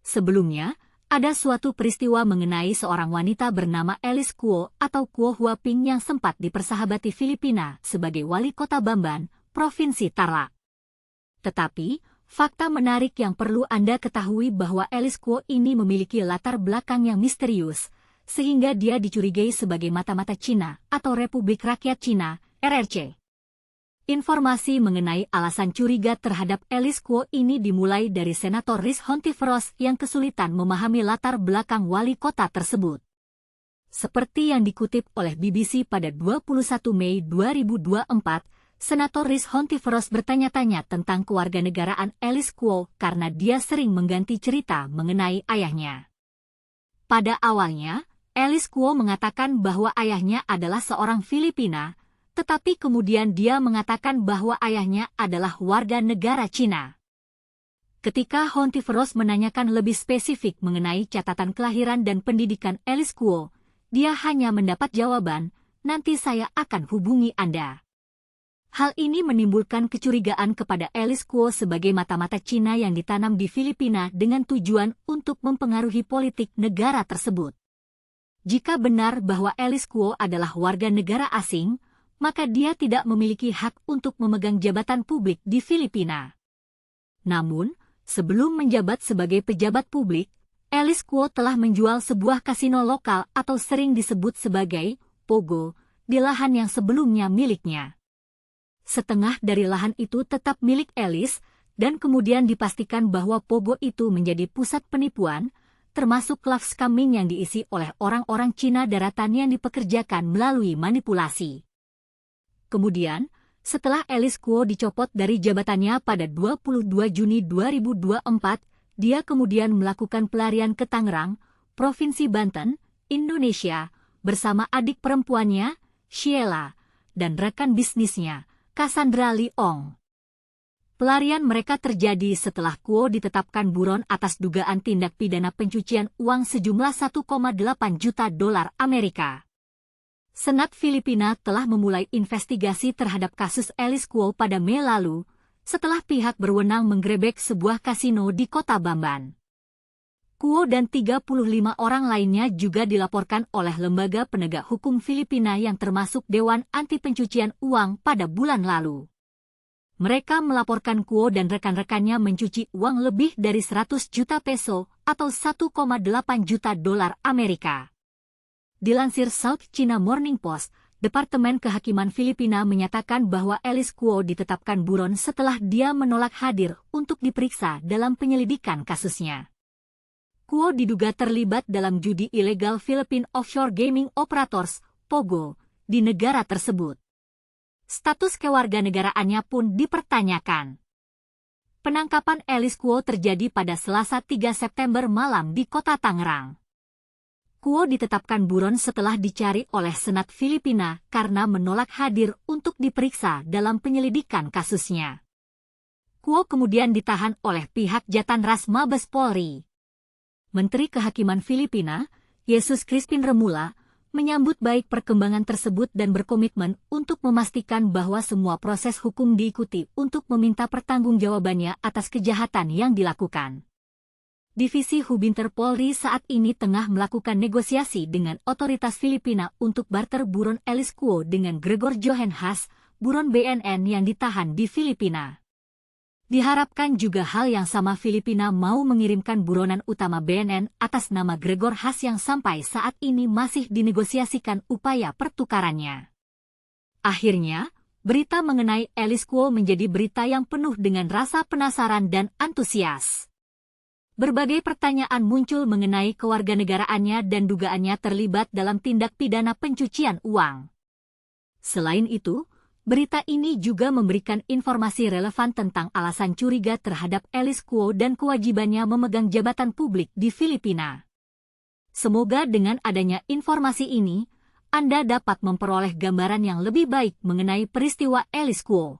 Sebelumnya, ada suatu peristiwa mengenai seorang wanita bernama Alice Kuo atau Kuo Huaping yang sempat dipersahabati Filipina sebagai wali kota Bamban, Provinsi Tarlac. Tetapi, fakta menarik yang perlu Anda ketahui bahwa Alice Kuo ini memiliki latar belakang yang misterius, sehingga dia dicurigai sebagai mata-mata Cina atau Republik Rakyat Cina, RRC. Informasi mengenai alasan curiga terhadap Alice Kuo ini dimulai dari Senator Rhys Hontiveros yang kesulitan memahami latar belakang wali kota tersebut. Seperti yang dikutip oleh BBC pada 21 Mei 2024, Senator Rhys Hontiveros bertanya-tanya tentang kewarganegaraan Alice Kuo karena dia sering mengganti cerita mengenai ayahnya. Pada awalnya, Alice Kuo mengatakan bahwa ayahnya adalah seorang Filipina, tetapi kemudian dia mengatakan bahwa ayahnya adalah warga negara Cina. Ketika Hontiveros menanyakan lebih spesifik mengenai catatan kelahiran dan pendidikan Alice Kuo, dia hanya mendapat jawaban, "Nanti saya akan hubungi Anda." Hal ini menimbulkan kecurigaan kepada Alice Kuo sebagai mata-mata Cina yang ditanam di Filipina dengan tujuan untuk mempengaruhi politik negara tersebut. Jika benar bahwa Alice Kuo adalah warga negara asing, maka dia tidak memiliki hak untuk memegang jabatan publik di Filipina. Namun, sebelum menjabat sebagai pejabat publik, Alice Kuo telah menjual sebuah kasino lokal atau sering disebut sebagai Pogo di lahan yang sebelumnya miliknya. Setengah dari lahan itu tetap milik Alice, dan kemudian dipastikan bahwa Pogo itu menjadi pusat penipuan, termasuk love scamming yang diisi oleh orang-orang Cina daratan yang dipekerjakan melalui manipulasi. Kemudian, setelah Alice Kuo dicopot dari jabatannya pada 22 Juni 2024, dia kemudian melakukan pelarian ke Tangerang, Provinsi Banten, Indonesia, bersama adik perempuannya, Sheila, dan rekan bisnisnya, Cassandra Leong. Pelarian mereka terjadi setelah Kuo ditetapkan buron atas dugaan tindak pidana pencucian uang sejumlah 1,8 juta dolar Amerika. Senat Filipina telah memulai investigasi terhadap kasus Alice Kuo pada Mei lalu, setelah pihak berwenang menggerebek sebuah kasino di kota Bamban. Kuo dan 35 orang lainnya juga dilaporkan oleh lembaga penegak hukum Filipina yang termasuk Dewan Anti Pencucian Uang pada bulan lalu. Mereka melaporkan Kuo dan rekan-rekannya mencuci uang lebih dari 100 juta peso atau 1,8 juta dolar Amerika. Dilansir South China Morning Post, Departemen Kehakiman Filipina menyatakan bahwa Alice Kuo ditetapkan buron setelah dia menolak hadir untuk diperiksa dalam penyelidikan kasusnya. Kuo diduga terlibat dalam judi ilegal Philippine Offshore Gaming Operators, POGO, di negara tersebut. Status kewarganegaraannya pun dipertanyakan. Penangkapan Alice Kuo terjadi pada Selasa 3 September malam di kota Tangerang. Kuo ditetapkan buron setelah dicari oleh Senat Filipina karena menolak hadir untuk diperiksa dalam penyelidikan kasusnya. Kuo kemudian ditahan oleh pihak Jatan Ras Mabes Polri. Menteri Kehakiman Filipina, Jesus Crispin Remulla, menyambut baik perkembangan tersebut dan berkomitmen untuk memastikan bahwa semua proses hukum diikuti untuk meminta pertanggungjawabannya atas kejahatan yang dilakukan. Divisi Hubinter Polri saat ini tengah melakukan negosiasi dengan otoritas Filipina untuk barter buron Alice Kuo dengan Gregor Johan Haas, buron BNN yang ditahan di Filipina. Diharapkan juga hal yang sama Filipina mau mengirimkan buronan utama BNN atas nama Gregor Haas yang sampai saat ini masih dinegosiasikan upaya pertukarannya. Akhirnya, berita mengenai Alice Kuo menjadi berita yang penuh dengan rasa penasaran dan antusias. Berbagai pertanyaan muncul mengenai kewarganegaraannya dan dugaannya terlibat dalam tindak pidana pencucian uang. Selain itu, berita ini juga memberikan informasi relevan tentang alasan curiga terhadap Alice Kuo dan kewajibannya memegang jabatan publik di Filipina. Semoga dengan adanya informasi ini, Anda dapat memperoleh gambaran yang lebih baik mengenai peristiwa Alice Kuo.